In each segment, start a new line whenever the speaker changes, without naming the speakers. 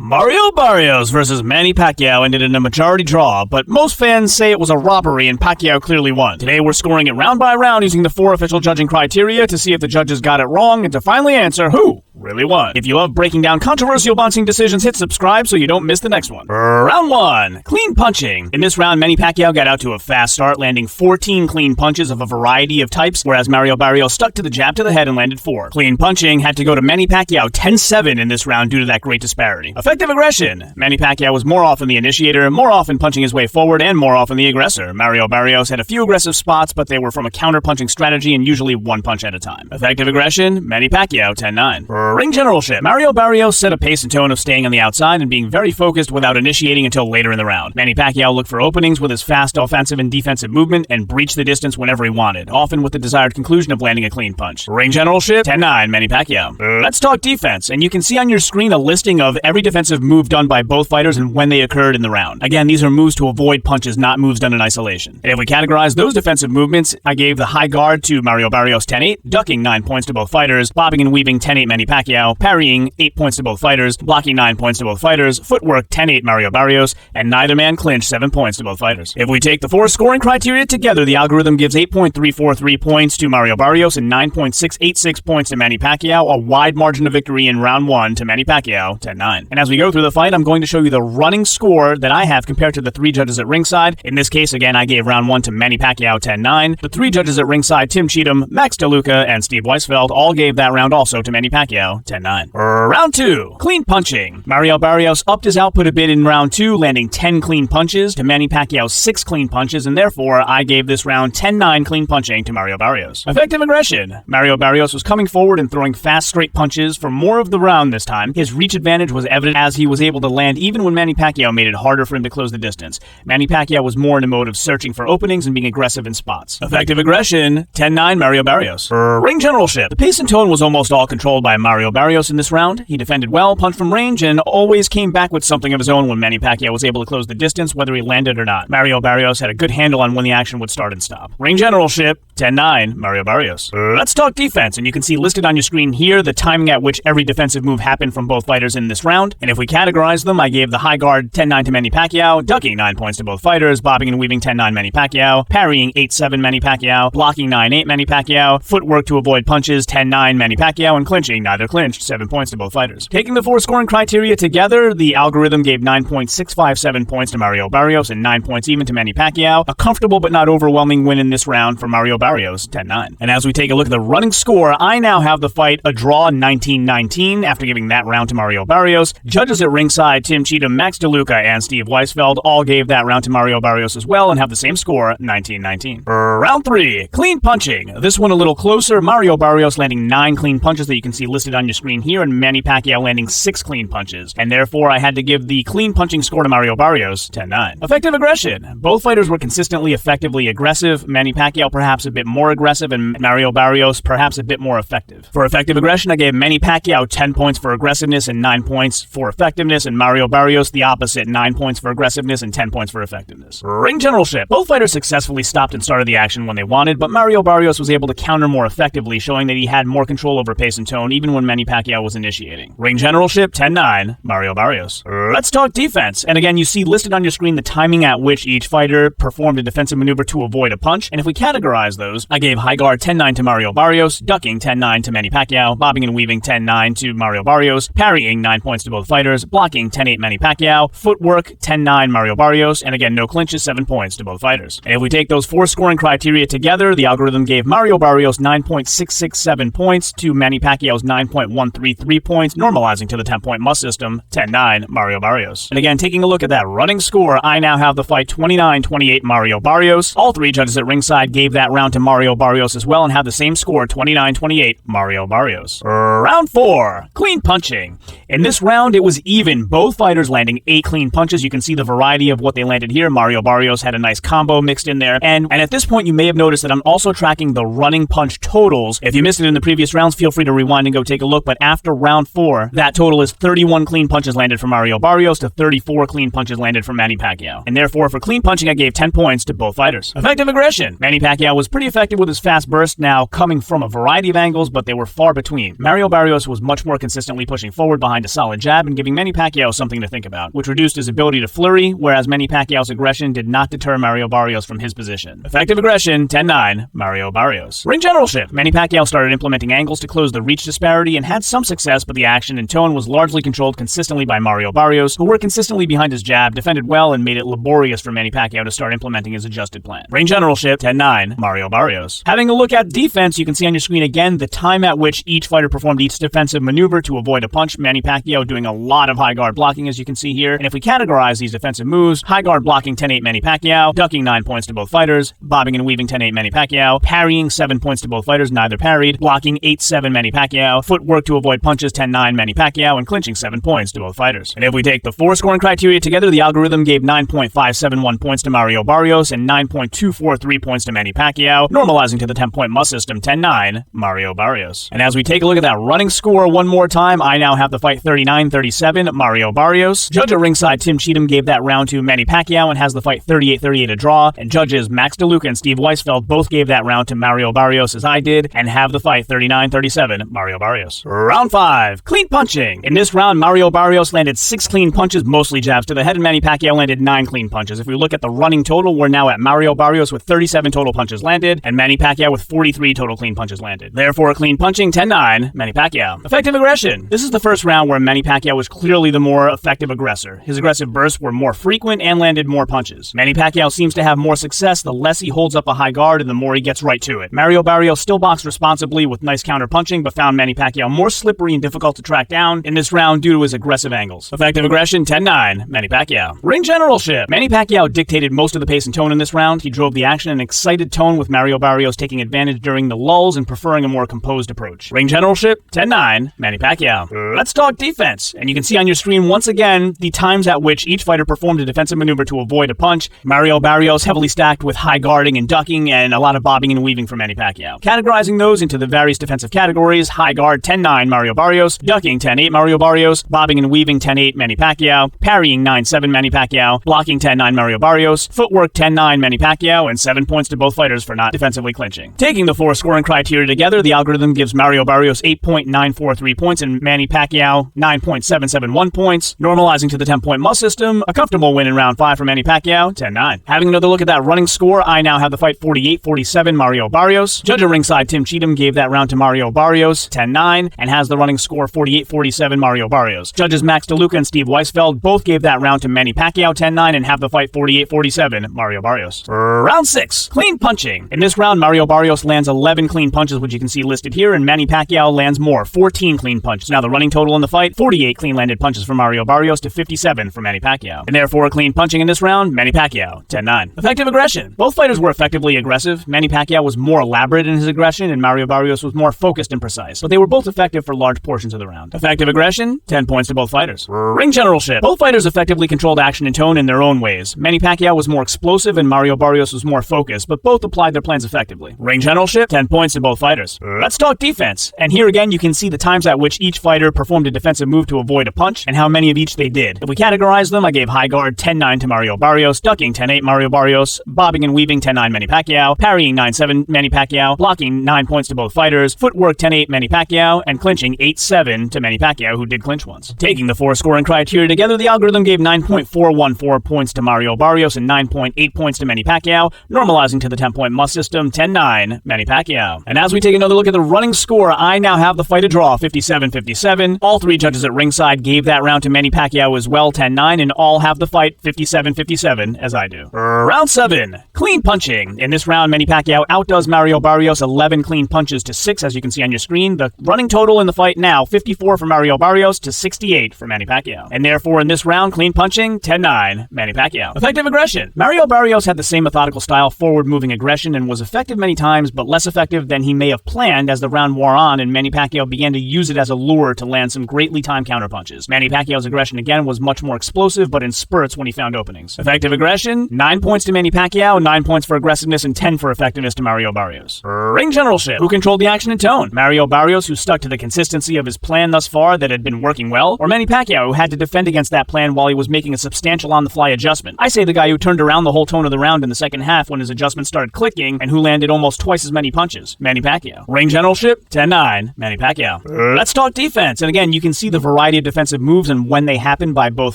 Mario Barrios versus Manny Pacquiao ended in a majority draw, but most fans say it was a robbery and Pacquiao clearly won. Today we're scoring it round by round using the 4 official judging criteria to see if the judges got it wrong and to finally answer who really won. If you love breaking down controversial boxing decisions, hit subscribe so you don't miss the next one. Round 1. Clean punching. In this round, Manny Pacquiao got out to a fast start, landing 14 clean punches of a variety of types, whereas Mario Barrios stuck to the jab to the head and landed 4. Clean punching had to go to Manny Pacquiao 10-7 in this round due to that great disparity. Effective aggression. Manny Pacquiao was more often the initiator, more often punching his way forward, and more often the aggressor. Mario Barrios had a few aggressive spots, but they were from a counter-punching strategy and usually one punch at a time. Effective aggression. Manny Pacquiao 10-9. Ring generalship. Mario Barrios set a pace and tone of staying on the outside and being very focused without initiating until later in the round. Manny Pacquiao looked for openings with his fast offensive and defensive movement and breached the distance whenever he wanted, often with the desired conclusion of landing a clean punch. Ring generalship 10-9 Manny Pacquiao. Let's talk defense, and you can see on your screen a listing of every defensive move done by both fighters and when they occurred in the round. Again, these are moves to avoid punches, not moves done in isolation. And if we categorize those defensive movements, I gave the high guard to Mario Barrios 10-8, ducking 9 points to both fighters, bobbing and weaving 10-8 Manny Pacquiao, parrying 8 points to both fighters, blocking 9 points to both fighters, footwork 10-8 Mario Barrios, and neither man clinched 7 points to both fighters. If we take the 4 scoring criteria together, the algorithm gives 8.343 points to Mario Barrios and 9.686 points to Manny Pacquiao, a wide margin of victory in round 1 to Manny Pacquiao 10-9. And as we go through the fight, I'm going to show you the running score that I have compared to the 3 judges at ringside. In this case, again, I gave round 1 to Manny Pacquiao 10-9. The 3 judges at ringside, Tim Cheatham, Max DeLuca, and Steve Weisfeld, all gave that round also to Manny Pacquiao 10-9. Round 2. Clean punching. Mario Barrios upped his output a bit in round 2, landing 10 clean punches to Manny Pacquiao's 6 clean punches, and therefore I gave this round 10-9 clean punching to Mario Barrios. Effective aggression. Mario Barrios was coming forward and throwing fast, straight punches for more of the round this time. His reach advantage was evident as he was able to land even when Manny Pacquiao made it harder for him to close the distance. Manny Pacquiao was more in a mode of searching for openings and being aggressive in spots. Effective aggression. 10-9 Mario Barrios. Ring generalship. The pace and tone was almost all controlled by Mario Barrios in this round. He defended well, punched from range, and always came back with something of his own when Manny Pacquiao was able to close the distance, whether he landed or not. Mario Barrios had a good handle on when the action would start and stop. Ring generalship. 10-9 Mario Barrios. Let's talk defense, and you can see listed on your screen here the timing at which every defensive move happened from both fighters in this round. And if we categorize them, I gave the high guard 10-9 to Manny Pacquiao, ducking 9 points to both fighters, bobbing and weaving 10-9 Manny Pacquiao, parrying 8-7 Manny Pacquiao, blocking 9-8 Manny Pacquiao, footwork to avoid punches 10-9 Manny Pacquiao, and clinching, neither clinched, 7 points to both fighters. Taking the 4 scoring criteria together, the algorithm gave 9.657 points to Mario Barrios and 9 points even to Manny Pacquiao. A comfortable but not overwhelming win in this round for Mario Barrios, 10-9. And as we take a look at the running score, I now have the fight a draw 19-19 after giving that round to Mario Barrios. Judges at ringside, Tim Cheatham, Max DeLuca, and Steve Weisfeld all gave that round to Mario Barrios as well and have the same score, 19-19. Round 3. Clean punching. This one a little closer. Mario Barrios landing 9 clean punches that you can see listed on your screen here, and Manny Pacquiao landing 6 clean punches. And therefore, I had to give the clean punching score to Mario Barrios, 10-9. Effective aggression. Both fighters were consistently effectively aggressive. Manny Pacquiao perhaps a bit more aggressive, and Mario Barrios perhaps a bit more effective. For effective aggression, I gave Manny Pacquiao 10 points for aggressiveness and 9 points for effectiveness, and Mario Barrios the opposite, 9 points for aggressiveness and 10 points for effectiveness. Ring generalship. Both fighters successfully stopped and started the action when they wanted, but Mario Barrios was able to counter more effectively, showing that he had more control over pace and tone even when Manny Pacquiao was initiating. Ring generalship 10-9 Mario Barrios. Let's talk defense. And again, you see listed on your screen the timing at which each fighter performed a defensive maneuver to avoid a punch, and if we categorize those, I gave high guard 10-9 to Mario Barrios, ducking 10-9 to Manny Pacquiao, bobbing and weaving 10-9 to Mario Barrios, parrying 9 points to both fighters, blocking 10-8 Manny Pacquiao, footwork 10-9 Mario Barrios, and again, no clinches, 7 points to both fighters. And if we take those 4 scoring criteria together, the algorithm gave Mario Barrios 9.667 points to Manny Pacquiao's 9.133 points, normalizing to the 10-point must system, 10-9 Mario Barrios. And again, taking a look at that running score, I now have the fight 29-28 Mario Barrios. All 3 judges at ringside gave that round to Mario Barrios as well and have the same score, 29-28 Mario Barrios. Round 4. Clean punching. In this round, it was even. Both fighters landing 8 clean punches. You can see the variety of what they landed here. Mario Barrios had a nice combo mixed in there. And at this point, you may have noticed that I'm also tracking the running punch totals. If you missed it in the previous rounds, feel free to rewind and go take a look. But after round 4, that total is 31 clean punches landed from Mario Barrios to 34 clean punches landed from Manny Pacquiao. And therefore, for clean punching, I gave 10 points to both fighters. Effective aggression. Manny Pacquiao was pretty effective with his fast burst, now coming from a variety of angles, but they were far between. Mario Barrios was much more consistently pushing forward behind a solid jab and giving Manny Pacquiao something to think about, which reduced his ability to flurry, whereas Manny Pacquiao's aggression did not deter Mario Barrios from his position. Effective aggression, 10-9, Mario Barrios. Ring generalship. Manny Pacquiao started implementing angles to close the reach disparity and had some success, but the action and tone was largely controlled consistently by Mario Barrios, who worked consistently behind his jab, defended well, and made it laborious for Manny Pacquiao to start implementing his adjusted plan. Ring generalship, 10-9, Mario Barrios. Having a look at defense, you can see on your screen again the time at which each fighter performed each defensive maneuver to avoid a punch. Manny Pacquiao doing a lot of high guard blocking, as you can see here. And if we categorize these defensive moves, high guard blocking 10-8 Manny Pacquiao, ducking 9 points to both fighters, bobbing and weaving 10-8 Manny Pacquiao, parrying 7 points to both fighters, neither parried, blocking 8-7 Manny Pacquiao, footwork to avoid punches 10-9 Manny Pacquiao, and clinching 7 points to both fighters. And if we take the 4 scoring criteria together, the algorithm gave 9.571 points to Mario Barrios and 9.243 points to Manny Pacquiao, normalizing to the 10-point must system 10-9 Mario Barrios. And as we take a look at that running score one more time, I now have the fight 39-37 Mario Barrios. Judge at ringside Tim Cheatham gave that round to Manny Pacquiao and has the fight 38-38 a draw, and judges Max DeLuca and Steve Weisfeld both gave that round to Mario Barrios, as I did, and have the fight 39-37 Mario Barrios. Round 5, clean punching. In this round, Mario Barrios landed 6 clean punches, mostly jabs to the head, and Manny Pacquiao landed 9 clean punches. If we look at the running total, we're now at Mario Barrios with 37 total punches landed, and Manny Pacquiao with 43 total clean punches landed. Therefore, clean punching 10-9 Manny Pacquiao. Effective aggression. This is the first round where Manny Pacquiao was clearly the more effective aggressor. His aggressive bursts were more frequent and landed more punches. Manny Pacquiao seems to have more success the less he holds up a high guard and the more he gets right to it. Mario Barrios still boxed responsibly with nice counter punching, but found Manny Pacquiao more slippery and difficult to track down in this round due to his aggressive angles. Effective aggression 10-9 Manny Pacquiao. Ring generalship. Manny Pacquiao dictated most of the pace and tone in this round. He drove the action in an excited tone, with Mario Barrios taking advantage during the lulls and preferring a more composed approach. Ring generalship 10-9 Manny Pacquiao. Let's talk defense. And you can see on your screen once again the times at which each fighter performed a defensive maneuver to avoid a punch. Mario Barrios heavily stacked with high guarding and ducking, and a lot of bobbing and weaving for Manny Pacquiao. Categorizing those into the various defensive categories: high guard 10-9 Mario Barrios, ducking 10-8 Mario Barrios, bobbing and weaving 10-8 Manny Pacquiao, parrying 9-7 Manny Pacquiao, blocking 10-9 Mario Barrios, footwork 10-9 Manny Pacquiao, and 7 points to both fighters for not defensively clinching. Taking the 4 scoring criteria together, the algorithm gives Mario Barrios 8.943 points and Manny Pacquiao 9.771 points, normalizing to the 10-point must system. A comfortable win in round 5 for Manny Pacquiao, 10-9. Having another look at that running score, I now have the fight 48-47 Mario Barrios. Judge at ringside Tim Cheatham gave that round to Mario Barrios, 10-9, and has the running score 48-47 Mario Barrios. Judges Max DeLuca and Steve Weisfeld both gave that round to Manny Pacquiao, 10-9, and have the fight 48-47 Mario Barrios. Round 6, clean punching. In this round, Mario Barrios lands 11 clean punches, which you can see listed here, and Manny Pacquiao lands more, 14 clean punches. Now the running total in the fight, 48 clean landed punches for Mario Barrios to 57 for Manny Pacquiao. And therefore, clean punching in this round, Manny Pacquiao, 10-9. Effective aggression. Both fighters were effectively aggressive. Manny Pacquiao was more elaborate in his aggression, and Mario Barrios was more focused and precise, but they were both effective for large portions of the round. Effective aggression, 10 points to both fighters. Ring generalship. Both fighters effectively controlled action and tone in their own ways. Manny Pacquiao was more explosive and Mario Barrios was more focused, but both applied their plans effectively. Ring generalship, 10 points to both fighters. Let's talk defense. And here again, you can see the times at which each fighter performed a defensive move to avoid a punch and how many of each they did. If we categorize them, I gave high guard 10-9 to Mario Barrios, ducking 10-8 Mario Barrios, bobbing and weaving 10-9 Manny Pacquiao, parrying 9-7 Manny Pacquiao, blocking 9 points to both fighters, footwork 10-8 Manny Pacquiao, and clinching 8-7 to Manny Pacquiao, who did clinch once. Taking the 4 scoring criteria together, the algorithm gave 9.414 points to Mario Barrios and 9.8 points to Manny Pacquiao, normalizing to the 10-point must system, 10-9 Manny Pacquiao. And as we take another look at the running score, I now have the fight a draw, 57-57. All 3 judges at ringside gave that round to Manny Pacquiao as well, 10-9, and all have the fight 57-57, as I do. Round 7, clean punching. In this round, Manny Pacquiao outdoes Mario Barrios 11 clean punches to 6, as you can see on your screen. The running total in the fight now, 54 for Mario Barrios to 68 for Manny Pacquiao. And therefore, in this round, clean punching, 10-9, Manny Pacquiao. Effective aggression. Mario Barrios had the same methodical style, forward-moving aggression, and was effective many times, but less effective than he may have planned as the round wore on, and Manny Pacquiao began to use it as a lure to land some greatly timed counterpunches. Manny Pacquiao's aggression again was much more explosive, but in spurts when he found openings. Effective aggression, 9 points to Manny Pacquiao, 9 points for aggressiveness, and 10 for effectiveness to Mario Barrios. Ring generalship. Who controlled the action and tone? Mario Barrios, who stuck to the consistency of his plan thus far that had been working well, or Manny Pacquiao, who had to defend against that plan while he was making a substantial on-the-fly adjustment? I say the guy who turned around the whole tone of the round in the second half when his adjustment started clicking and who landed almost twice as many punches, Manny Pacquiao. Ring generalship, 10-9, Manny Pacquiao. Let's talk defense. And again, you can see the variety of defensive moves and when they happened by both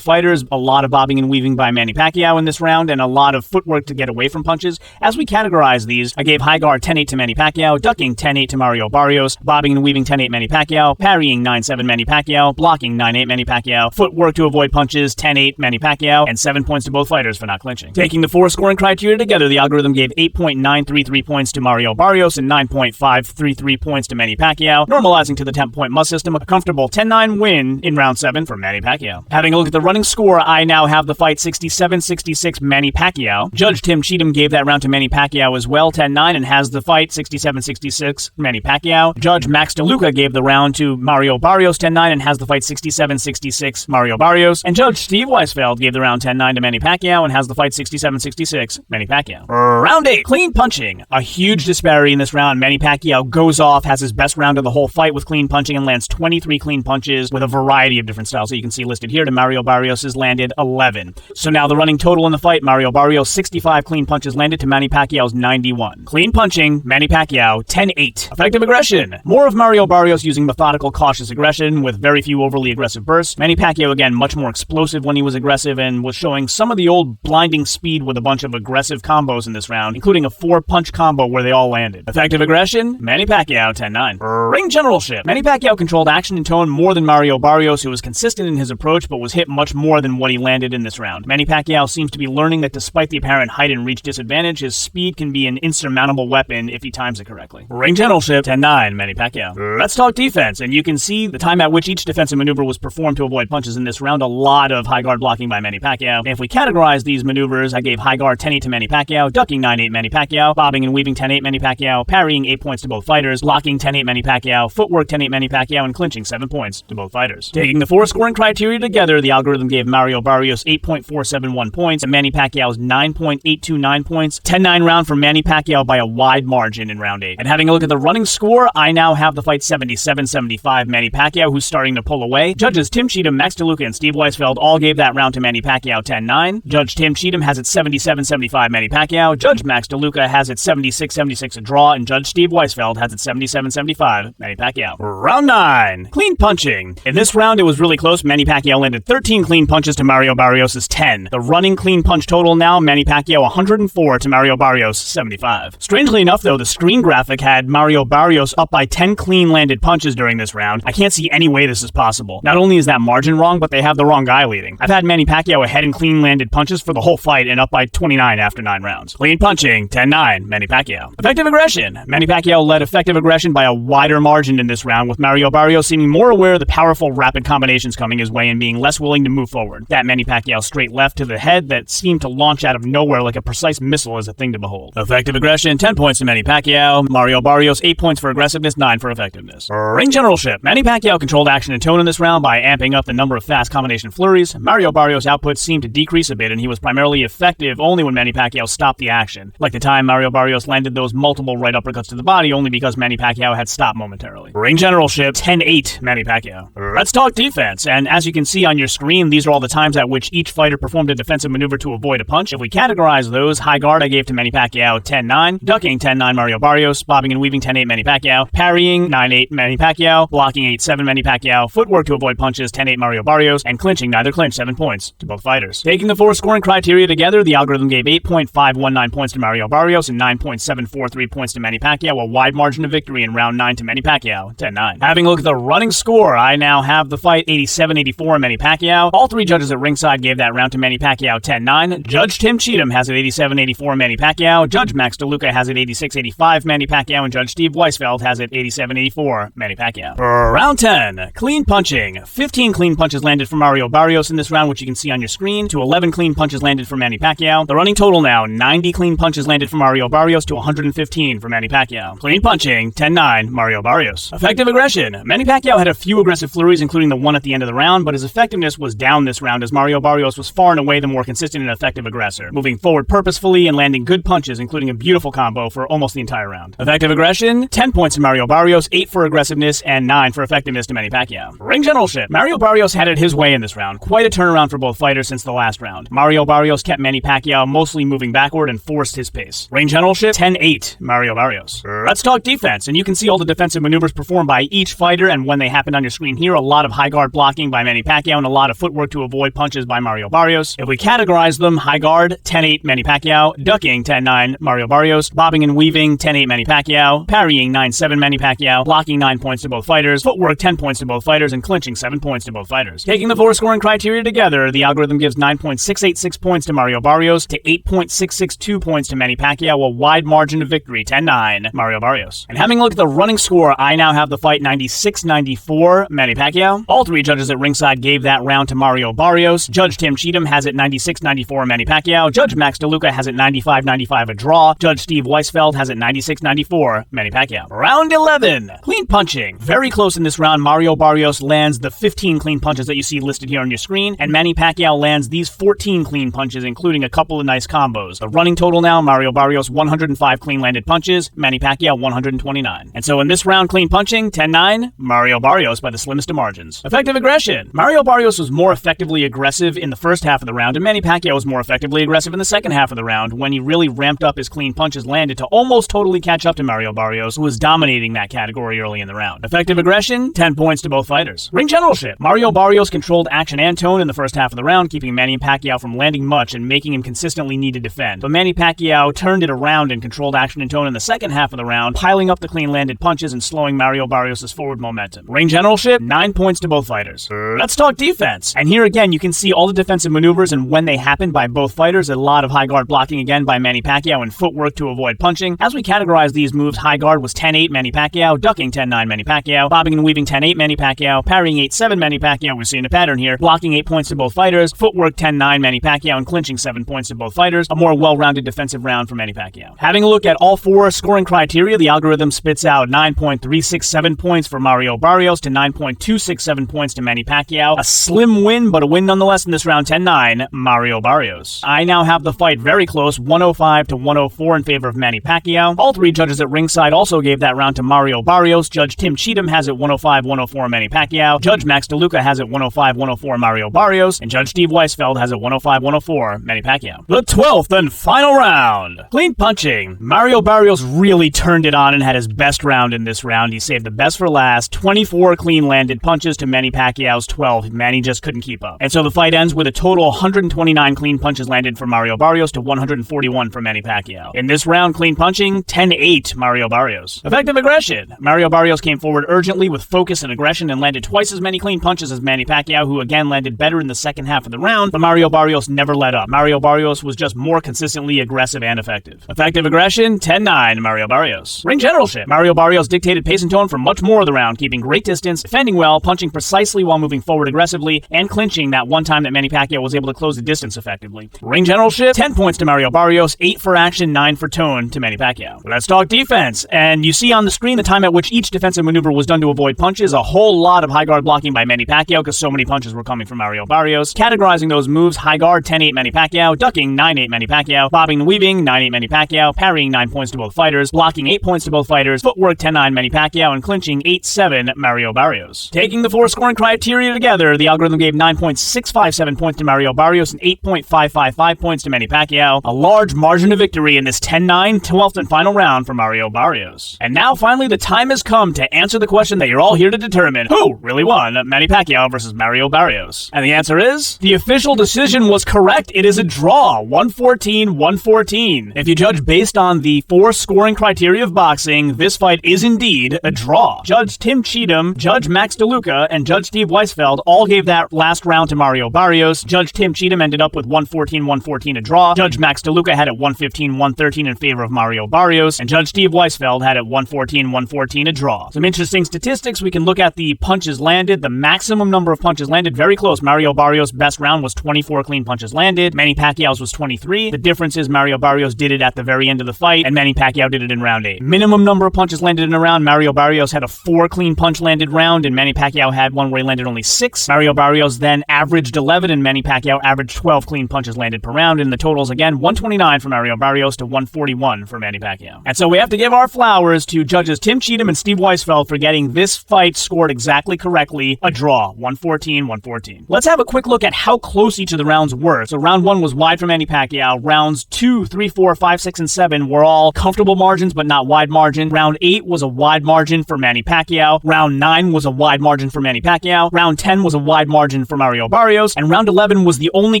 fighters. A lot of bobbing and weaving by Manny Pacquiao in this round, and a lot of footwork to get away from punches. As we categorize these, I gave high guard 10-8 to Manny Pacquiao, ducking 10-8 to Mario Barrios, bobbing and weaving 10-8 Manny Pacquiao, parrying 9-7 Manny Pacquiao, blocking 9-8 Manny Pacquiao, footwork to avoid punches 10-8 Manny Pacquiao, and 7 points to both fighters for not clinching. Taking the 4 scoring criteria together, the algorithm gave 8.933 points to Mario Barrios and 9.533 points to Manny Pacquiao, normalizing to the 10-point must system, a comfortable 10-9 win in round 7 for Manny Pacquiao. Having a look at the running score, I now have the fight 67-66 Manny Pacquiao. Judge Tim Cheatham gave that round to Manny Pacquiao as well, 10-9, and has the fight 67-66 Manny Pacquiao. Judge Max DeLuca gave the round to Mario Barrios, 10-9, and has the fight 67-66 Mario Barrios. And Judge Steve Weisfeld gave the round 10-9 to Manny Pacquiao and has the fight 67-66 Manny Pacquiao. Round 8, clean punching. A huge disparity in this round. Manny Pacquiao goes off, has his best round of the whole fight with clean punching and lands 23 clean punches with a variety of different styles that you can see listed here. To Mario Barrios has landed 11. So now the running total in the fight, Mario Barrios 65 clean punches landed to Manny Pacquiao's 91. Clean punching, Manny Pacquiao 10-8. Effective aggression. More of Mario Barrios using methodical, cautious aggression with very few overly aggressive bursts. Manny Pacquiao again much more explosive when he was aggressive and was showing some of the old blinding speed with a bunch of aggressive combos in this round, including a 4-punch combo where they all landed. Effective aggression, Manny Pacquiao 10-9. Ring generalship. Manny Pacquiao controlled action and tone more than Mario Barrios, who was consistent in his approach but was hit much more than what he landed in this round. Manny Pacquiao seems to be learning that despite the apparent height and reach disadvantage, his speed can be an insurmountable weapon if he times it correctly. Ring generalship 10-9, Manny Pacquiao. Let's talk defense, and you can see the time at which each defensive maneuver was performed to avoid punches in this round. A lot of high guard blocking by Manny Pacquiao. And if we categorize these maneuvers, I gave high guard 10-8 to Manny Pacquiao, ducking 9-8 Manny Pacquiao, bobbing and weaving 10-8 Manny Pacquiao, parrying 8 points to both fighters, blocking 10-8 Manny Pacquiao, footwork 10-8 Manny Pacquiao, and clinching 7 points to both fighters. Taking the 4 scoring criteria together, the algorithm gave Mario Barrios 8.471 points and Manny Pacquiao's 9.829 points. 10-9 round for Manny Pacquiao by a wide margin in round 8. And having a look at the running score, I now have the fight 77-75 Manny Pacquiao, who's starting to pull away. Judges Tim Cheatham, Max DeLuca, and Steve Weisfeld all gave that round to Manny Pacquiao 10-9. Judge Tim Cheatham has it 77-75 Manny Pacquiao. Judge Max DeLuca has it 76-76 a draw, and Judge Steve Weisfeld has it 77-75 Manny Pacquiao. Round 9, clean punching. In this round, it was really close. Manny Pacquiao landed 13 clean punches to Mario Barrios' 10. The running clean punch total now, Manny Pacquiao 104 to Mario Barrios 75. Strangely enough, though, the screen graphic had Mario Barrios up by 10 clean landed punches during this round. I can't see any way this is possible. Not only is that margin wrong, but they have the wrong guy leading. I've had Manny Pacquiao ahead in clean landed punches for the whole fight and up by 29 after 9 rounds. Clean punching, 10-9, Manny Pacquiao. Effective aggression. Manny Pacquiao led effective aggression by a wider margin in this round, with Mario Barrios seeming more aware of the powerful rapid combinations coming his way and being less willing to move forward. That Manny Pacquiao straight left to the head that seemed to launch out of nowhere like a precise missile is a thing to behold. Effective aggression, 10 points to Manny Pacquiao. Mario Barrios, 8 points for aggressiveness, 9 for effectiveness. Ring generalship. Manny Pacquiao controlled action and tone in this round by amping up the number of fast combination flurries. Mario Barrios' output seemed to decrease a bit, and he was primarily effective only when Manny Pacquiao stopped the action. Like the time Mario Barrios landed those multiple right uppercuts to the body only because Manny Pacquiao had stopped momentarily. Ring generalship, 10-8, Manny Pacquiao. Let's talk defense, and as you can see on your screen, these are all the times at which each fighter performed a defensive maneuver to avoid a punch. If we categorize those, high guard I gave to Manny Pacquiao 10-9, ducking 10-9 Mario Barrios, bobbing and weaving 10-8 Manny Pacquiao, parrying 9-8 Manny Pacquiao, blocking 8-7 Manny Pacquiao, footwork to avoid punches 10-8 Mario Barrios, and clinching neither clinch 7 points to both fighters. Taking the 4 scoring criteria together, the algorithm gave 8.519 points to Mario Barrios and 9.743 points to Manny Pacquiao, a wide margin of victory in round 9 to Manny Pacquiao 10-9. Having a look at the running score, I now have the fight 87-84 Manny Pacquiao. All 3 judges at ringside gave that round to Manny Pacquiao 10-9. Judge Tim Cheatham has it 87-84 Manny Pacquiao. Judge Max DeLuca has it 86-85 Manny Pacquiao, and Judge Steve Weisfeld has it 87-84 Manny Pacquiao. Round 10, clean punching. 15 clean punches landed for Mario Barrios in this round, which you can see on your screen, to 11 clean punches landed for Manny Pacquiao. The running total now, 90 clean punches landed for Mario Barrios to 115 for Manny Pacquiao. Clean punching, 10-9, Mario Barrios. Effective aggression. Manny Pacquiao had a few aggressive flurries, including the one at the end of the round, but his effectiveness was down this round as Mario Barrios was far and away the more consistent and effective aggressor, moving forward purposefully and landing good punches, including a beautiful combo for almost the entire round. Effective aggression, 10 points to Mario Barrios, 8 for aggressiveness, and 9 for effectiveness to Manny Pacquiao. Ring generalship. Mario Barrios had it his way in this round. Quite a turnaround for both fighters since the last round. Mario Barrios kept Manny Pacquiao mostly moving backward and forced his pace. Ring generalship, 10-8, Mario Barrios. Let's talk defense, and you can see all the defensive maneuvers performed by each fighter and when they happened on your screen here. A lot of high high guard blocking by Manny Pacquiao and a lot of footwork to avoid punches by Mario Barrios. If we categorize them, high guard, 10-8 Manny Pacquiao, ducking, 10-9 Mario Barrios, bobbing and weaving, 10-8 Manny Pacquiao, parrying, 9-7 Manny Pacquiao, blocking, 9 points to both fighters, footwork, 10 points to both fighters, and clinching, 7 points to both fighters. Taking the 4 scoring criteria together, the algorithm gives 9.686 points to Mario Barrios to 8.662 points to Manny Pacquiao, a wide margin of victory, 10-9 Mario Barrios. And having a look at the running score, I now have the fight 96-94 Manny Pacquiao. All 3 judges at ringside gave that round to Mario Barrios. Judge Tim Cheatham has it 96-94 Manny Pacquiao. Judge Max DeLuca has it 95-95 a draw. Judge Steve Weisfeld has it 96-94 Manny Pacquiao. Round 11. Clean punching. Very close in this round. Mario Barrios lands the 15 clean punches that you see listed here on your screen, and Manny Pacquiao lands these 14 clean punches, including a couple of nice combos. The running total now, Mario Barrios 105 clean landed punches, Manny Pacquiao 129. And so in this round, clean punching, 10-9, Mario Barrios by the slimmest of margins. Effective aggression. Mario Barrios was more effectively aggressive in the first half of the round, and Manny Pacquiao was more effectively aggressive in the second half of the round when he really ramped up his clean punches landed to almost totally catch up to Mario Barrios, who was dominating that category early in the round. Effective aggression, 10 points to both fighters. Ring generalship. Mario Barrios controlled action and tone in the first half of the round, keeping Manny Pacquiao from landing much and making him consistently need to defend. But Manny Pacquiao turned it around and controlled action and tone in the second half of the round, piling up the clean landed punches and slowing Mario Barrios' forward momentum. Ring generalship, 9 points to both fighters. Let's talk defense. And here again, you can see all the defensive maneuvers and when they happened by both fighters. A lot of high guard blocking again by Manny Pacquiao and footwork to avoid punching. As we categorize these moves, high guard was 10-8 Manny Pacquiao, ducking 10-9 Manny Pacquiao, bobbing and weaving 10-8 Manny Pacquiao, parrying 8-7 Manny Pacquiao. We're seeing a pattern here. Blocking 8 points to both fighters, footwork 10-9 Manny Pacquiao, and clinching 7 points to both fighters. A more well-rounded defensive round for Manny Pacquiao. Having a look at all 4 scoring criteria, the algorithm spits out 9.367 points for Mario Barrios to 9.267 points to Manny Pacquiao. A slim win, but a win nonetheless in this round, 10-9 Mario Barrios. I now have the fight very close, 105 to 104 in favor of Manny Pacquiao. All 3 judges at ringside also gave that round to Mario Barrios. Judge Tim Cheatham has it 105-104 Manny Pacquiao. Judge Max DeLuca has it 105-104 Mario Barrios. And Judge Steve Weisfeld has it 105-104 Manny Pacquiao. The 12th and final round. Clean punching. Mario Barrios really turned it on and had his best round in this round. He saved the best for last. 24 clean landed punches to Manny Pacquiao's 12. Manny just couldn't keep up. And so the fight ends with a total 129 clean punches landed for Mario Barrios to 141 for Manny Pacquiao. In this round, clean punching, 10-8 Mario Barrios. Effective aggression. Mario Barrios came forward urgently with focus and aggression and landed twice as many clean punches as Manny Pacquiao, who again landed better in the second half of the round, but Mario Barrios never let up. Mario Barrios was just more consistently aggressive and effective. Effective aggression, 10-9 Mario Barrios. Ring generalship. Mario Barrios dictated pace and tone for much more of the round, keeping great distance, defending well, punching precisely while moving forward aggressively, and clinching that one time that Manny Pacquiao was able to close the distance effectively. Ring generalship, 10 points to Mario Barrios, 8 for action, 9 for tone to Manny Pacquiao. Let's talk defense. And you see on the screen the time at which each defensive maneuver was done to avoid punches. A whole lot of high guard blocking by Manny Pacquiao because so many punches were coming from Mario Barrios. Categorizing those moves, high guard, 10-8 Manny Pacquiao, ducking, 9-8 Manny Pacquiao, bobbing and weaving, 9-8 Manny Pacquiao, parrying, 9 points to both fighters, blocking 8 points to both fighters, footwork, 10-9 Manny Pacquiao, and clinching, 8-7 Mario Barrios. Taking the 4 scoring criteria together, the algorithm gave 9.657 points to Mario Barrios and 8.555 points to Manny Pacquiao. A large margin of victory in this 10-9 12th and final round for Mario Barrios. And now finally the time has come to answer the question that you're all here to determine: who really won, Manny Pacquiao versus Mario Barrios? And the answer is, the official decision was correct. It is a draw, 114-114. If you judge based on the 4 scoring criteria of boxing, this fight is indeed a draw. Judge Tim Cheatham, Judge Max DeLuca, and Judge Steve Weisfeld all gave that last round to Mario Barrios. Judge Tim Cheatham ended up with 114-114 a draw. Judge Max DeLuca had it 115-113 in favor of Mario Barrios, and Judge Steve Weisfeld had it 114-114 a draw. Some interesting statistics. We can look at the punches landed. The maximum number of punches landed, very close. Mario Barrios' best round was 24 clean punches landed. Manny Pacquiao's was 23. The difference is Mario Barrios did it at the very end of the fight, and Manny Pacquiao did it in round 8. Minimum number of punches landed in a round, Mario Barrios had a 4 clean punch landed round, and Manny Pacquiao had one where he landed only 6. Mario Barrios then averaged 11, and Manny Pacquiao averaged 12 clean punches landed per round, and the totals again, 129 for Mario Barrios to 141 for Manny Pacquiao. And so we have to give our flowers to judges Tim Cheatham and Steve Weisfeld for getting this fight scored exactly correctly, a draw, 114-114. Let's have a quick look at how close each of the rounds were. So round 1 was wide for Manny Pacquiao. Rounds 2, 3, 4, 5, 6, and 7 were all comfortable margins, but not wide margin. Round 8 was a wide margin for Manny Pacquiao. Round 9 was a wide margin for Manny Pacquiao. Round 10 was a wide margin for Mario Barrios, and round 11 was the only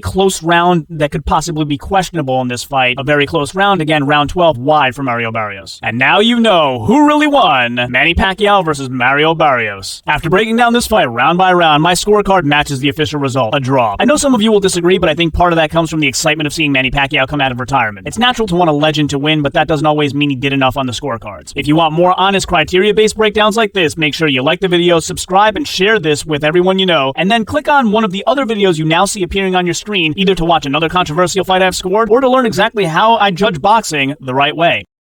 close round that could possibly be questionable in this fight. A very close round. Again, round 12 wide for Mario Barrios. And now you know who really won: Manny Pacquiao versus Mario Barrios. After breaking down this fight round by round, my scorecard matches the official result, a draw. I know some of you will disagree, but I think part of that comes from the excitement of seeing Manny Pacquiao come out of retirement. It's natural to want a legend to win, but that doesn't always mean he did enough on the scorecards. If you want more honest criteria-based breakdowns like this, make sure you like the video, subscribe, and share this with everyone you know, and then click on one of the other videos you now see appearing on your screen, either to watch another controversial fight I've scored, or to learn exactly how I judge boxing the right way.